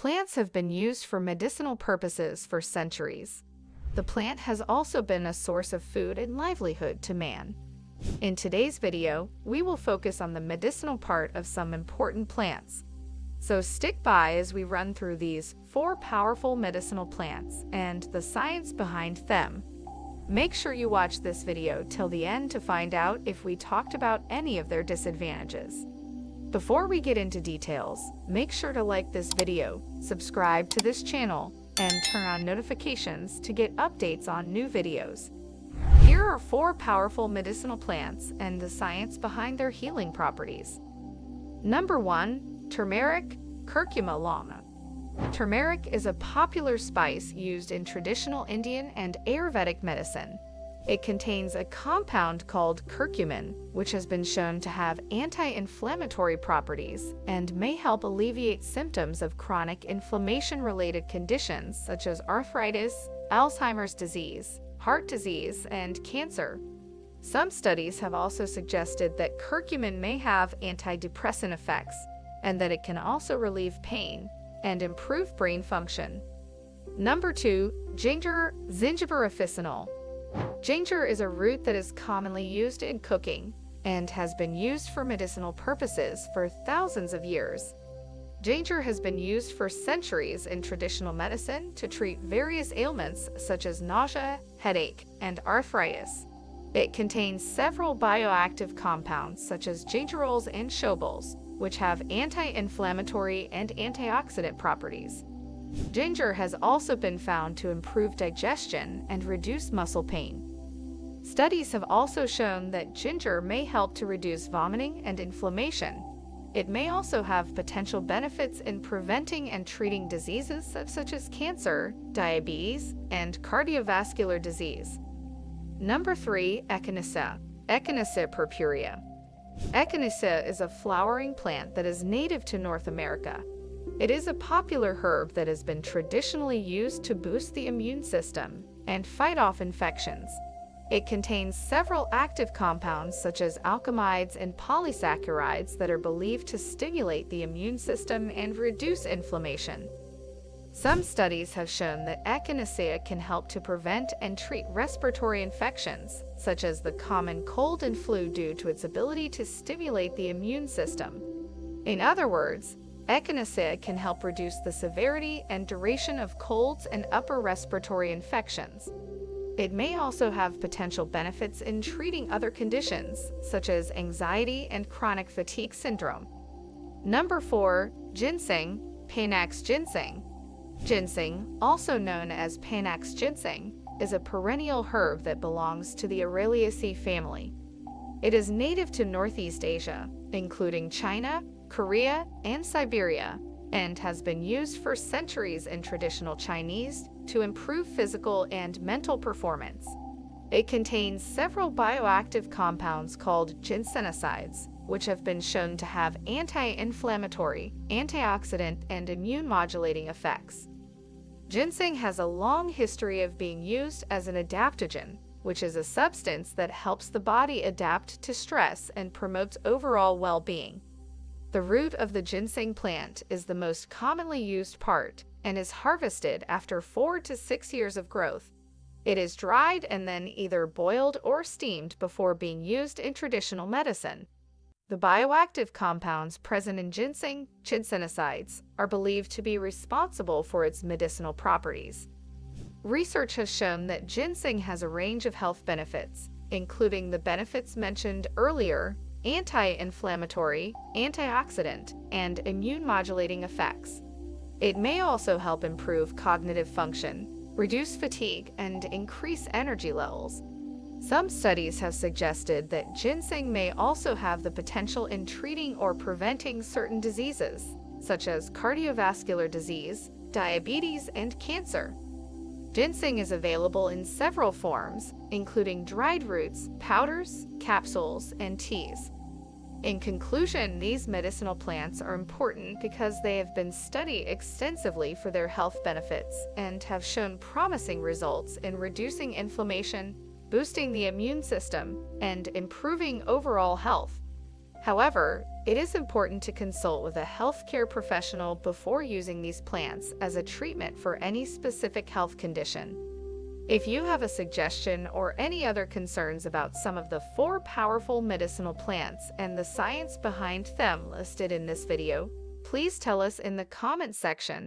plants have been used for medicinal purposes for centuries. The plant has also been a source of food and livelihood to man. In today's video, we will focus on the medicinal part of some important plants. So stick by as we run through these 4 powerful medicinal plants and the science behind them. Make sure you watch this video till the end to find out if we talked about any of their disadvantages. Before we get into details, make sure to like this video, subscribe to this channel, and turn on notifications to get updates on new videos. Here are 4 powerful medicinal plants and the science behind their healing properties. Number 1. Turmeric, Curcuma lama. Turmeric is a popular spice used in traditional Indian and Ayurvedic medicine. It contains a compound called curcumin, which has been shown to have anti-inflammatory properties and may help alleviate symptoms of chronic inflammation-related conditions such as arthritis, Alzheimer's disease, heart disease, and cancer. Some studies have also suggested that curcumin may have antidepressant effects and that it can also relieve pain and improve brain function. Number 2. Ginger, Zingiber officinal. Ginger is a root that is commonly used in cooking and has been used for medicinal purposes for thousands of years. Ginger has been used for centuries in traditional medicine to treat various ailments such as nausea, headache, and arthritis. It contains several bioactive compounds such as gingerols and shobols, which have anti-inflammatory and antioxidant properties. Ginger has also been found to improve digestion and reduce muscle pain. Studies have also shown that ginger may help to reduce vomiting and inflammation. It may also have potential benefits in preventing and treating diseases such as cancer, diabetes, and cardiovascular disease. Number 3. Echinacea, Echinacea purpurea. Echinacea is a flowering plant that is native to North America. It is a popular herb that has been traditionally used to boost the immune system and fight off infections. It contains several active compounds such as alkaloids and polysaccharides that are believed to stimulate the immune system and reduce inflammation. Some studies have shown that Echinacea can help to prevent and treat respiratory infections, such as the common cold and flu, due to its ability to stimulate the immune system. In other words, Echinacea can help reduce the severity and duration of colds and upper respiratory infections. It may also have potential benefits in treating other conditions, such as anxiety and chronic fatigue syndrome. Number 4. Ginseng, Panax ginseng. Ginseng, also known as Panax ginseng, is a perennial herb that belongs to the Araliaceae family. It is native to Northeast Asia, including China, Korea, and Siberia, and has been used for centuries in traditional Chinese to improve physical and mental performance. It contains several bioactive compounds called ginsenosides, which have been shown to have anti-inflammatory, antioxidant, and immune-modulating effects. Ginseng has a long history of being used as an adaptogen, which is a substance that helps the body adapt to stress and promotes overall well-being. The root of the ginseng plant is the most commonly used part and is harvested after 4 to 6 years of growth. It is dried and then either boiled or steamed before being used in traditional medicine. The bioactive compounds present in ginseng, ginsenosides, are believed to be responsible for its medicinal properties. Research has shown that ginseng has a range of health benefits, including the benefits mentioned earlier: anti-inflammatory, antioxidant, and immune-modulating effects. It may also help improve cognitive function, reduce fatigue, and increase energy levels. Some studies have suggested that ginseng may also have the potential in treating or preventing certain diseases, such as cardiovascular disease, diabetes, and cancer. Ginseng is available in several forms, including dried roots, powders, capsules, and teas. In conclusion, these medicinal plants are important because they have been studied extensively for their health benefits and have shown promising results in reducing inflammation, boosting the immune system, and improving overall health. However, It is important to consult with a healthcare professional before using these plants as a treatment for any specific health condition. If you have a suggestion or any other concerns about some of the 4 powerful medicinal plants and the science behind them listed in this video, please tell us in the comment section.